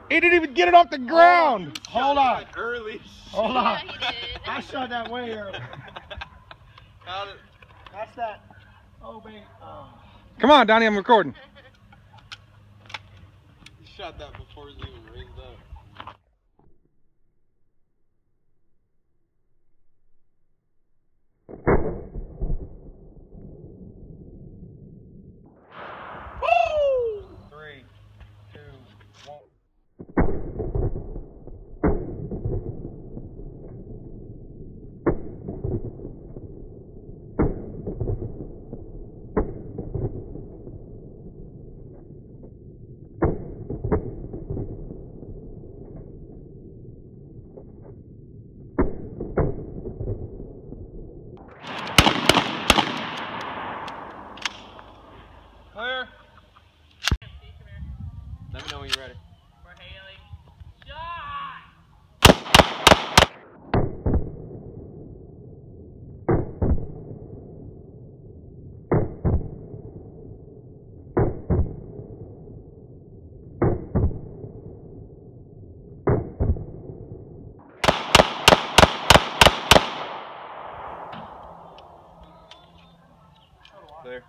He didn't even get it off the ground. Hold on. Early. Hold on. Yeah, he did. I shot that way early. Got it. That's that. Oh, baby. Oh. Come on, Donnie, I'm recording. He shot that before it was even raised up. Woo! 3, 2, 1. Clear. Let me know when you're ready. For Haley. Shot! Clear.